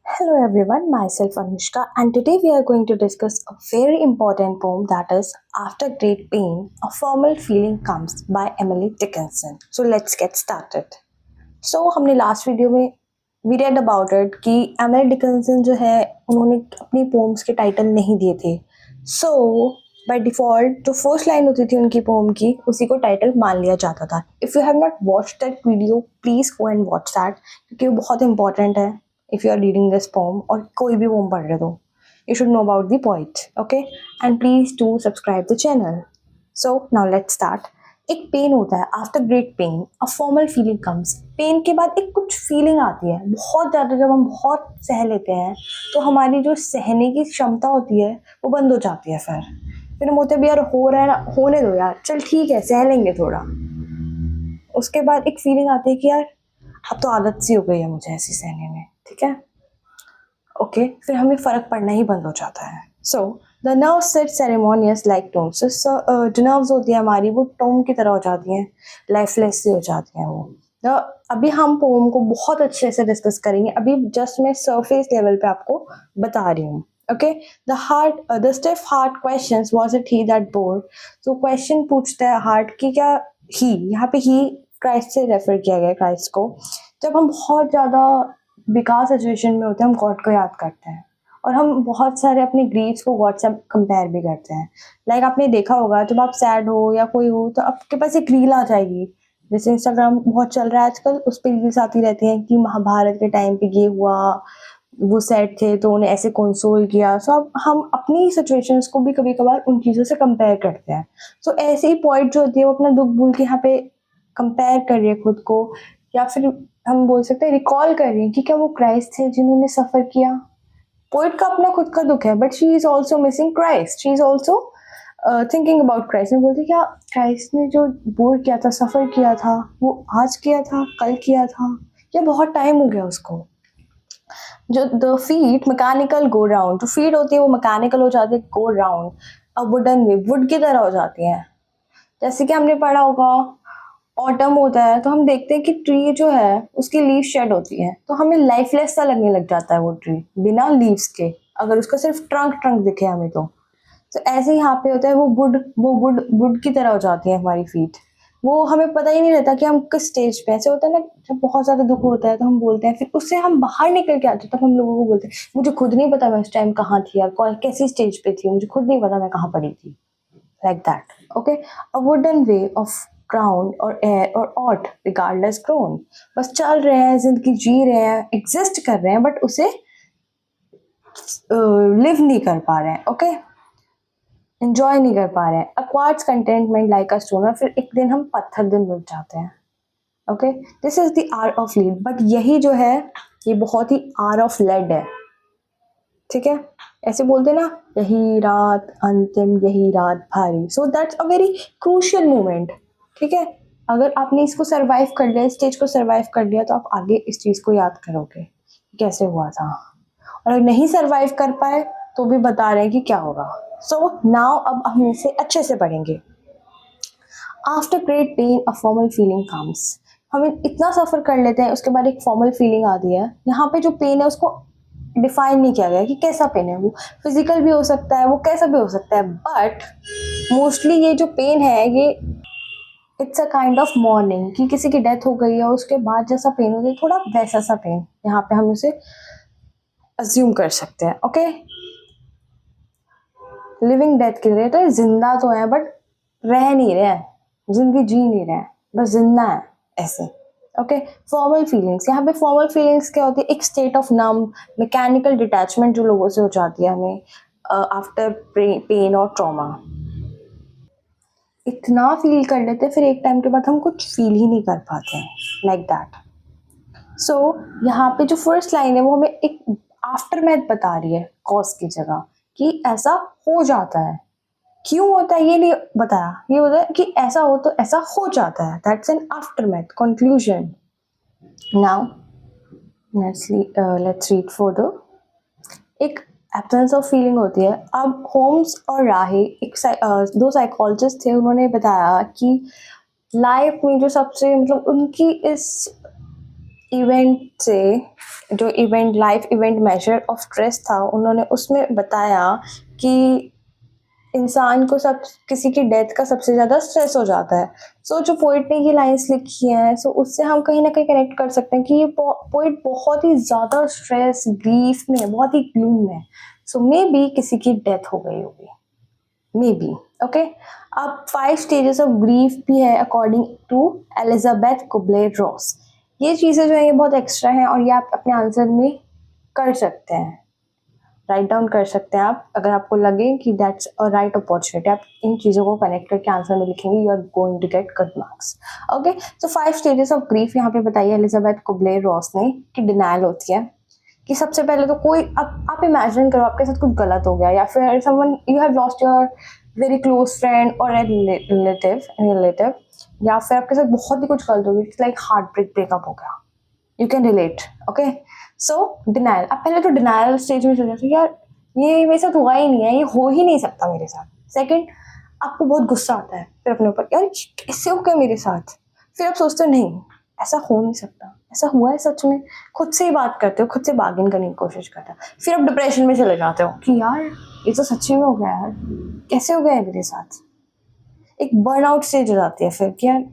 Hello everyone, myself Anushka, and today we are going to discuss a very important poem that is After Great Pain, A Formal Feeling Comes by Emily Dickinson. So let's get started. So हमने last video में we read about it कि Emily Dickinson जो है उन्होंने अपनी poems के title नहीं दिए थे. सो बाय डिफॉल्ट जो फर्स्ट लाइन होती थी उनकी पोम की उसी को टाइटल मान लिया जाता था. If you have not watch that video please go and watch that क्योंकि वो बहुत इंपॉर्टेंट है. If you are reading this poem और कोई भी पोम पढ़ रहे हो you should know about the poet. Okay, and please do subscribe the channel. So now let's start. एक पेन होता है, after great pain a formal feeling comes. Pain के बाद एक कुछ फीलिंग आती है बहुत ज़्यादा. जब हम बहुत सह लेते हैं तो हमारी जो सहने की क्षमता होती है वो बंद हो जाती है. फिर हम होते हैं यार हो रहा है ना, होने दो यार, चल ठीक है सह लेंगे थोड़ा. उसके बाद एक फीलिंग आती है कि यार अब तो आदत सी हो गई है मुझे ऐसी सहने में. ठीक है, ओके, फिर हमें फ़र्क पड़ना ही बंद हो जाता है. So the nerve set ceremonious like tone. So जो नर्व्स होती है हमारी वो टोन की तरह हो जाती हैं, लाइफलेस सी हो जाती हैं वो. तो अभी हम पोम को बहुत अच्छे से डिस्कस करेंगे. अभी जस्ट मैं सरफेस लेवल पे आपको बता रही हूँ. Okay, the stiff heart questions was it he that bore. तो क्वेश्चन पूछता है हार्ट की क्या ही, यहाँ पे ही क्राइस्ट से रेफर किया गया क्राइस्ट को. जब हम बहुत ज़्यादा बेकार सिचुएशन में होते हैं हम गॉड को याद करते हैं और हम बहुत सारे अपने ग्रीव्स को गॉड से कंपेयर भी करते हैं. लाइक आपने देखा होगा जब आप सैड हो या कोई हो तो आपके पास एक रील आ जाएगी. जैसे इंस्टाग्राम बहुत चल रहा है आजकल, उस पर रील्स आती रहती हैं कि महाभारत के टाइम पे ये हुआ, वो सैड थे तो उन्हें ऐसे कंसोल किया. सो अब हम अपनी सिचुएशंस को भी कभी कभार उन चीज़ों से कंपेयर करते हैं. सो ऐसे ही पॉइंट जो होती है वो अपना दुख भूल के यहाँ पे कंपेयर कर रही है खुद को, या फिर हम बोल सकते हैं रिकॉल कर रही हैं कि क्या वो क्राइस्ट थे जिन्होंने सफ़र किया. पोइट का अपना खुद का दुख है but she is also missing Christ. She is also thinking about Christ. मैं बोलती क्या क्राइस्ट ने जो बोर किया था, सफ़र किया था, वो आज किया था, कल किया था, या बहुत टाइम हो गया उसको. जो the feet mechanical go round, जो फीट होती है वो मैकेनिकल हो जाती है, गो round a wooden way, would की तरह हो जाती हैं. जैसे कि हमने पढ़ा होगा ऑटम होता है तो हम देखते हैं कि ट्री जो है उसकी लीव शेड होती है तो हमें लाइफलेस सा लगने लग जाता है वो ट्री बिना लीव्स के, अगर उसका सिर्फ ट्रंक ट्रंक दिखे हमें तो ऐसे ही यहाँ पे होता है वो वुड की तरह हो जाती है हमारी फीट. वो हमें पता ही नहीं रहता कि हम किस स्टेज पे. ऐसे होता है ना जब बहुत ज़्यादा दुख होता है तो हम बोलते हैं, फिर उससे हम बाहर निकल के आते हैं तब हम लोगों को बोलते हैं मुझे खुद नहीं पता मैं उस टाइम कहाँ थी यार, कैसी स्टेज पे थी, मुझे खुद नहीं पता मैं कहाँ पड़ी थी. like that. Okay, a wooden way of ground or air or ought regardless grown. बस चल रहे हैं, जिंदगी जी रहे हैं, एग्जिस्ट कर रहे हैं बट उसे लिव नहीं कर पा रहे हैं. ओके, एंजॉय नहीं कर पा रहे हैं. A quartz contentment like a stone. फिर एक दिन हम पत्थर दिन बन जाते हैं. Okay, this is the hour of lead. But यही जो है ये बहुत ही आर ऑफ लेड है. ठीक है, ऐसे बोलते ना यही रात अंतिम, यही रात भारी. So that's a very crucial moment. ठीक है, अगर आपने इसको सरवाइव कर लिया, इस स्टेज को सरवाइव कर लिया तो आप आगे इस चीज़ को याद करोगे कैसे हुआ था. और अगर नहीं सरवाइव कर पाए तो भी बता रहे हैं कि क्या होगा. सो नाउ अब हम इसे अच्छे से पढ़ेंगे. After great pain a formal feeling comes. हम इतना सफ़र कर लेते हैं उसके बाद एक फॉर्मल फीलिंग आती है. यहाँ पे जो पेन है उसको डिफाइन नहीं किया गया कि कैसा पेन है. वो फिजिकल भी हो सकता है, वो कैसा भी हो सकता है, बट मोस्टली ये जो पेन है ये it's a kind of morning, कि किसी की डेथ हो गई है और उसके बाद जैसा पेन होता है थोड़ा वैसा सा पेन यहाँ पे हम उसे अज्यूम कर सकते हैं. ओके, लिविंग डेथ की तरह. तो जिंदा तो है बट रह नहीं रहे हैं, जिंदगी जी नहीं रहे हैं, बस जिंदा है ऐसे. Okay, formal feelings. यहाँ पे फॉर्मल फीलिंग्स क्या होती है, एक state of numb mechanical detachment जो लोगों से हो जाती है हमें आफ्टर पेन और ट्रॉमा. इतना फील कर लेते हैं फिर एक टाइम के बाद हम कुछ फील ही नहीं कर पाते हैं, लाइक दैट. सो यहाँ पे जो फर्स्ट लाइन है वो हमें एक आफ्टर मैथ बता रही है कॉज की जगह, कि ऐसा हो जाता है. क्यों होता है ये नहीं बताया, ये होता है कि ऐसा हो तो ऐसा हो जाता है. That's an after math conclusion. Now let's read further. एक एब्सेंस ऑफ फीलिंग होती है. अब होम्स और राही दो साइकोलॉजिस्ट थे, उन्होंने बताया कि लाइफ में जो सबसे मतलब उनकी इस इवेंट से, जो event life event measure of stress था, उन्होंने उसमें बताया कि इंसान को सब किसी की डेथ का सबसे ज़्यादा स्ट्रेस हो जाता है। सो जो पोइट ने ये लाइन्स लिखी हैं, सो उससे हम कहीं ना कहीं कनेक्ट कर सकते हैं कि ये पोइट बहुत ही ज़्यादा स्ट्रेस, ग्रीफ में है, बहुत ही ग्लूम में है। सो मे बी किसी की डेथ हो गई होगी, मे बी। ओके, अब 5 स्टेजेस ऑफ ग्रीफ भी है अकॉर्डिंग टू एलिजाबेथ कुबलर-रॉस। ये चीज़ें जो है ये बहुत एक्स्ट्रा हैं और ये आप अपने आंसर में कर सकते हैं, राइट डाउन कर सकते हैं आप, अगर आपको लगे कि दैट्स अ राइट अपॉर्चुनिटी। आप इन चीज़ों को कनेक्ट करके आंसर में लिखेंगे, you are going to get good marks. Okay, तो 5 स्टेजेस ऑफ ग्रीफ यहाँ पे बताइए एलिजाबेथ कुबलर-रॉस ने कि डिनायल होती है कि सबसे पहले तो कोई आप इमेजिन करो आपके साथ कुछ गलत हो गया, या फिर someone you have lost your very close friend और ए रिलेटिव, या फिर आपके साथ बहुत ही कुछ गलत हो गई, लाइक हार्ट ब्रेकअप हो गया। You can relate. Okay, so denial, आप पहले तो डिनायल स्टेज में चले जाते हो, यार ये मेरे साथ हुआ ही नहीं है, ये हो ही नहीं सकता मेरे साथ। सेकंड, आपको बहुत गुस्सा आता है फिर अपने ऊपर, यार कैसे हो गया मेरे साथ। फिर आप सोचते हो नहीं, ऐसा हो नहीं सकता, ऐसा हुआ है सच में। खुद से ही बात करते हो, खुद से बार्गेन करने की कोशिश करते हो। फिर आप डिप्रेशन में चले जाते हो कि यार ये तो सच्ची में हो गया यार, कैसे हो गया है मेरे साथ। एक बर्नआउट स्टेज हो जाती है फिर कि यार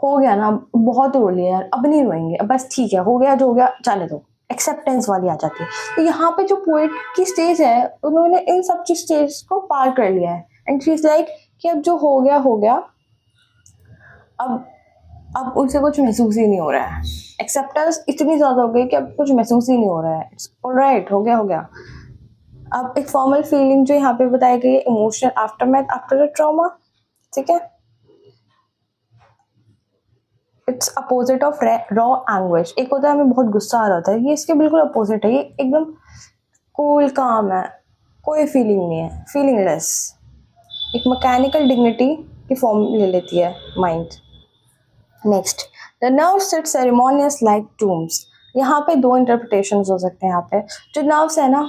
हो गया ना, बहुत रो लिया यार, अब नहीं रोएंगे, अब बस ठीक है, हो गया जो हो गया, जाने दो। एक्सेप्टेंस वाली आ जाती है। तो यहाँ पे जो पोएट की स्टेज है, उन्होंने इन सब की स्टेज को पार कर लिया है एंड शी इज लाइक कि अब जो हो गया हो गया, अब उनसे कुछ महसूस ही नहीं हो रहा है। एक्सेप्टेंस इतनी ज़्यादा हो गई कि अब कुछ महसूस ही नहीं हो रहा है। इट्स ऑलराइट, हो गया हो गया। अब एक फॉर्मल फीलिंग जो यहाँ पे बताई गई है, emotional aftermath after a trauma, ठीक है। It's opposite of raw anguish. एक होता है हमें बहुत गुस्सा आ रहा होता है, ये इसके बिल्कुल अपोजिट है, ये एकदम कूल काम है, कोई फीलिंग नहीं है, फीलिंगलेस। एक मैकेनिकल डिग्निटी की फॉर्म ले लेती है mind. Next, the nerves sit ceremonious like tombs. यहाँ पे 2 इंटरप्रिटेशंस हो सकते हैं। यहाँ पे जो नर्व्स है ना,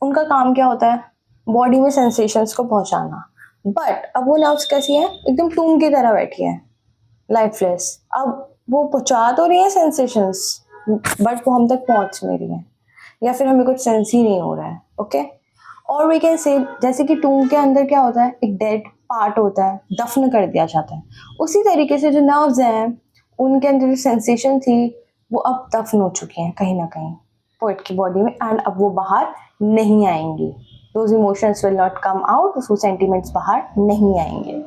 उनका काम क्या होता है, बॉडी में सेंसेशंस को पहुंचाना। बट अब वो नर्व्स कैसी है, एकदम टूम की तरह बैठी है, लाइफलेस। अब वो पहुंचा तो रही है सेंसेशंस, बट वो हम तक पहुंच नहीं रही है, या फिर हमें कुछ सेंस ही नहीं हो रहा है। ओके, और वी कैन से जैसे कि टूम के अंदर क्या होता है, एक डेड पार्ट होता है, दफन कर दिया जाता है। उसी तरीके से जो नर्व्स हैं, उनके अंदर जो सेंसेशन थी वो अब दफन हो चुकी हैं कहीं ना कहीं पोएट की बॉडी में, एंड अब वो बाहर नहीं आएंगी। Those emotions will not come out, वो सेंटिमेंट्स बाहर नहीं आएंगे।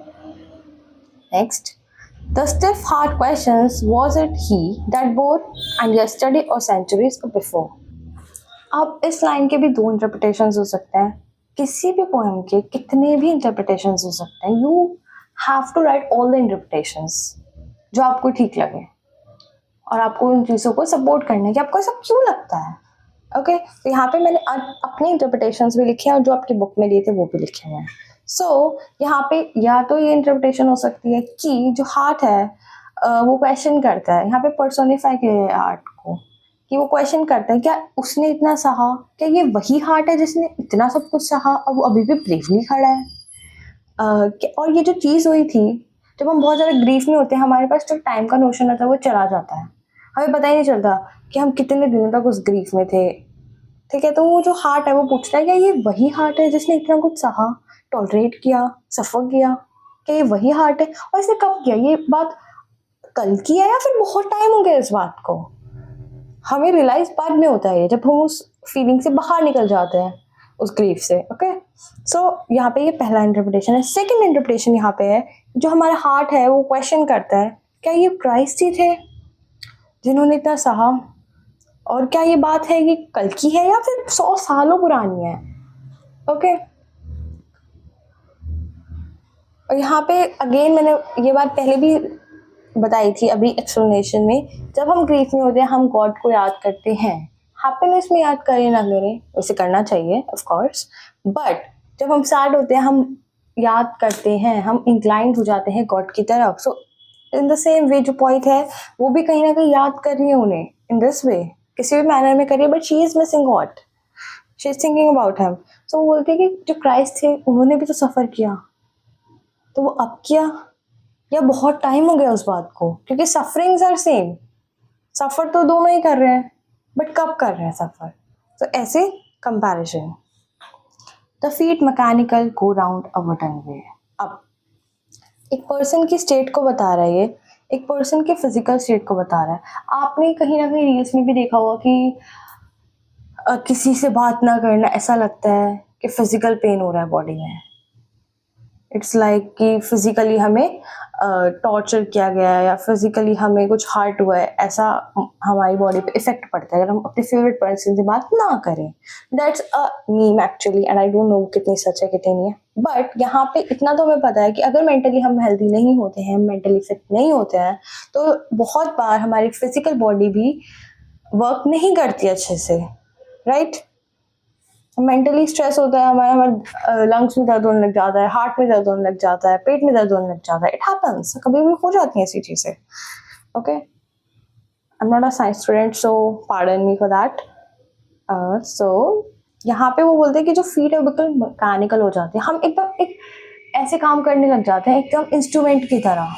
Next, the stiff heart questions, was it he that bore and yesterday or centuries before? अब इस लाइन के भी 2 इंटरप्रिटेशंस हो सकते हैं। किसी भी पोएम के कितने भी इंटरप्रिटेशंस हो सकते हैं। You have to write all the interpretations जो आपको ठीक लगे, और आपको उन चीज़ों को सपोर्ट करना है कि आपको ऐसा क्यों लगता है। ओके, तो यहाँ पे मैंने अपने इंटरप्रिटेशंस भी लिखे हैं और जो आपकी बुक में दिए थे वो भी लिखे हुए हैं। सो यहाँ पे या तो ये इंटरप्रिटेशन हो सकती है कि जो हार्ट है वो क्वेश्चन करता है, यहाँ पे पर्सोनिफाई किया है हार्ट को, कि वो क्वेश्चन करता है क्या उसने इतना सहा, क्या ये वही हार्ट है जिसने इतना सब कुछ सहा और वो अभी भी ब्रेवली खड़ा है। और ये जो चीज़ हुई थी, जब हम बहुत ज़्यादा ग्रीफ में होते हैं, हमारे पास जो टाइम का नोशन होता है वो चला जाता है, हमें पता ही नहीं चलता कि हम कितने दिनों तक उस ग्रीफ में थे। ठीक है, तो वो जो हार्ट है वो पूछता है क्या ये वही हार्ट है जिसने इतना कुछ सहा, टॉलरेट किया, सफ़र किया, क्या ये वही हार्ट है, और इसने कब किया, ये बात कल की है या फिर बहुत टाइम हो गया इस बात को। हमें रियलाइज बाद में होता है जब हम उस फीलिंग से बाहर निकल जाते हैं, उस ग्रीफ से। ओके, सो यहाँ पे ये पहला इंटरप्रिटेशन है। सेकंड इंटरप्रिटेशन यहाँ पे है, जो हमारा हार्ट है वो क्वेश्चन करता है क्या ये क्राइस्ट ही थे जिन्होंने इतना सहा, और क्या ये बात है कि कल की है या फिर 100 सालों पुरानी है। ओके, और यहाँ पे अगेन मैंने ये बात पहले भी बताई थी अभी एक्सप्लेनेशन में, जब हम ग्रीफ में होते हैं हम गॉड को याद करते हैं। हैप्पीनेस में याद करें ना करें, उसे करना चाहिए ऑफ कोर्स, बट जब हम सैड होते हैं हम याद करते हैं, हम इंक्लाइंड हो जाते हैं गॉड की तरफ। सो इन द सेम वे जो पॉइंट है वो भी कहीं ना कहीं याद कर रही है उन्हें इन दिस वे, किसी भी मैनर में करिए, but she is missing God, she is thinking about him. So वो बोलती है कि जो क्राइस्ट थे उन्होंने भी तो सफ़र किया, तो वो अब किया या बहुत टाइम हो गया उस बात को, क्योंकि सफरिंग्स आर सेम। सफ़र तो दोनों ही कर रहे हैं, बट कब कर रहे हैं सफ़र? तो ऐसे comparison. The feet mechanical go round a wooden way. अब एक पर्सन की स्टेट को बता रहा है ये, एक पर्सन के फिजिकल स्टेट को बता रहा है। आपने कहीं ना कहीं रील्स में भी देखा होगा कि किसी से बात ना करना ऐसा लगता है कि फिजिकल पेन हो रहा है बॉडी में। इट्स लाइक कि फिजिकली हमें टॉर्चर किया गया है या फिजिकली हमें कुछ हर्ट हुआ है, ऐसा हमारी बॉडी पे इफेक्ट पड़ता है अगर हम अपने फेवरेट पर्सन से बात ना करें। That's a meme actually, and I don't know कितनी सच है कितनी नहीं है, बट यहाँ पे इतना तो हमें पता है कि अगर मेंटली हम हेल्दी नहीं होते हैं, मेंटली फिट नहीं होते हैं, तो बहुत बार हमारी फिजिकल बॉडी भी वर्क नहीं करती अच्छे से, राइट? मेंटली स्ट्रेस होता है, हमारा हमारे लंग्स में दर्द होने लग जाता है, हार्ट में दर्द होने लग जाता है, पेट में दर्द होने लग जाता है। इट हैपेंस, कभी भी हो जाती हैं ऐसी चीज़ें। Okay, I am not a science student, so pardon me for that. So यहाँ पे वो बोलते हैं कि जो फीट है बिल्कुल मैकेनिकल हो जाते हैं, हम एकदम एक ऐसे काम करने लग जाते हैं एकदम इंस्ट्रूमेंट की तरह।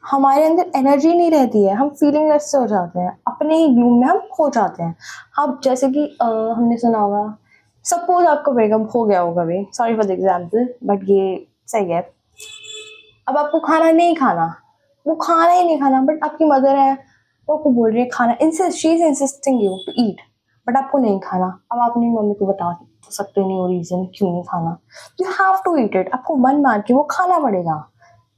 हमारे अंदर एनर्जी नहीं रहती है, हम फीलिंगलेस से हो जाते हैं, अपने ही ग्लूम में हम खो जाते हैं। हम जैसे कि हमने सुना होगा, सपोज आपको ब्रेकअप हो गया होगा, कभी, sorry for the example, but ये सही है। अब आपको खाना नहीं खाना, वो खाना ही नहीं खाना, बट आपकी मदर है, वो आपको बोल रही है खाना, insist, she is insisting you to eat, but आपको नहीं खाना। अब आप अपनी मम्मी को बता सकते नहीं हो रीजन क्यों नहीं खाना, you have to eat it, आपको मन मार के वो खाना पड़ेगा,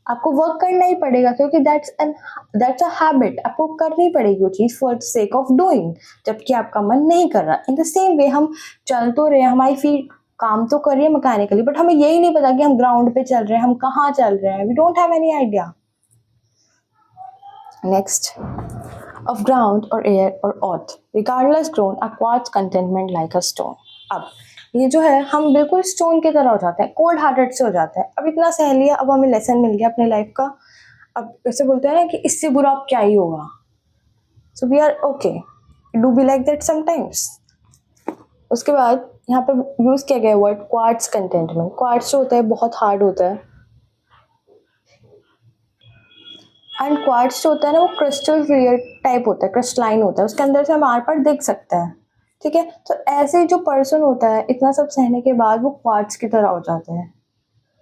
आपको वर्क करना ही पड़ेगा, क्योंकि दैट्स अ हैबिट, आपको करनी पड़ेगी वो चीज़ for the sake of doing, जबकि आपका मन नहीं कर रहा। इन द सेम वे हम चल तो रहे हैं, हमारी फीट काम तो कर रही है मैकेनिकली, बट हमें यही नहीं पता कि हम ग्राउंड पे चल रहे हैं, हम कहाँ चल रहे हैं, we don't have any idea. Next, of ground or air or earth, regardless grown a quartz contentment like a stone। अब ये जो है, हम बिल्कुल स्टोन की तरह हो जाते हैं, कोल्ड हार्टेड से हो जाते हैं। अब इतना सह लिया, अब हमें लेसन मिल गया अपने लाइफ का। अब ऐसे बोलते हैं ना कि इससे बुरा अब क्या ही होगा, so we are okay, do be like that sometimes. उसके बाद यहाँ पे यूज किया गया वर्ड क्वार्ट्ज कंटेंटमेंट। क्वार्ट्ज जो होता है बहुत हार्ड होता है, एंड क्वार्ट्ज जो होता है ना वो क्रिस्टल क्लियर टाइप होता है, क्रिस्टलाइन होता है, उसके अंदर से हम आर पार देख सकते हैं। ठीक है, तो ऐसे जो पर्सन होता है इतना सब सहने के बाद वो क्वार्ट्ज की तरह हो जाते हैं,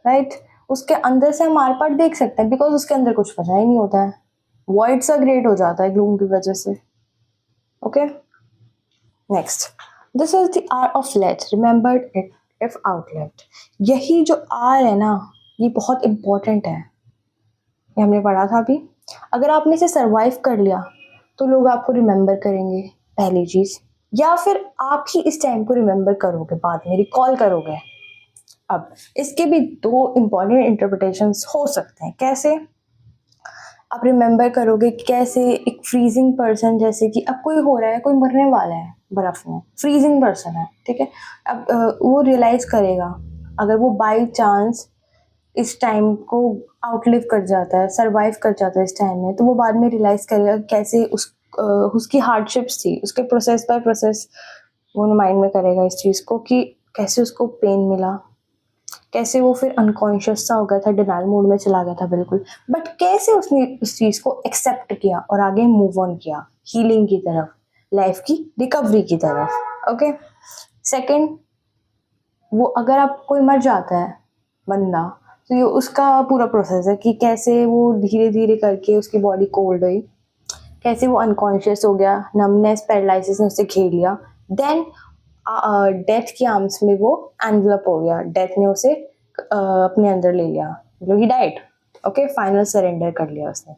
राइट? उसके अंदर से हम आर पार देख सकते हैं, बिकॉज उसके अंदर कुछ पता ही नहीं होता है, वॉइड सा ग्रेट हो जाता है ग्लूम की वजह से। Okay, next, this is the hour of let, remembered it if outlet. यही जो आर है ना, ये बहुत इंपॉर्टेंट है, ये हमने पढ़ा था अभी। अगर आपने इसे सरवाइव कर लिया तो लोग आपको रिमेंबर करेंगे, पहली चीज, या फिर आप ही इस टाइम को रिमेंबर करोगे, बाद में रिकॉल करोगे। अब इसके भी दो इंपॉर्टेंट इंटरप्रिटेशंस हो सकते हैं। कैसे आप रिमेंबर करोगे? कैसे, एक फ्रीजिंग पर्सन, जैसे कि अब कोई हो रहा है, कोई मरने वाला है बर्फ में, फ्रीजिंग पर्सन है, ठीक है, अब वो रियलाइज करेगा, अगर वो बाई चांस इस टाइम को आउटलिव कर जाता है, सरवाइव कर जाता है इस टाइम में, तो वो बाद में रियलाइज करेगा कैसे उसकी हार्डशिप्स थी, उसके प्रोसेस बाय प्रोसेस वो माइंड में करेगा इस चीज़ को कि कैसे उसको पेन मिला, कैसे वो फिर अनकॉन्शियस सा हो गया था, डिनाइल मोड में चला गया था बिल्कुल, बट कैसे उसने उस चीज़ को एक्सेप्ट किया और आगे मूव ऑन किया हीलिंग की तरफ, लाइफ की रिकवरी की तरफ। ओके, सेकंड, वो अगर आप कोई मर जाता है बंदा, तो ये उसका पूरा प्रोसेस है कि कैसे वो धीरे धीरे करके उसकी बॉडी कोल्ड हुई, कैसे वो अनकॉन्शियस हो गया, नमनेस, पैरालिसिस ने उसे घेर लिया, देन डेथ की आर्म्स में वो एनवलप हो गया, डेथ ने उसे अपने अंदर ले लिया, मतलब he died. Okay, final surrender कर लिया उसने।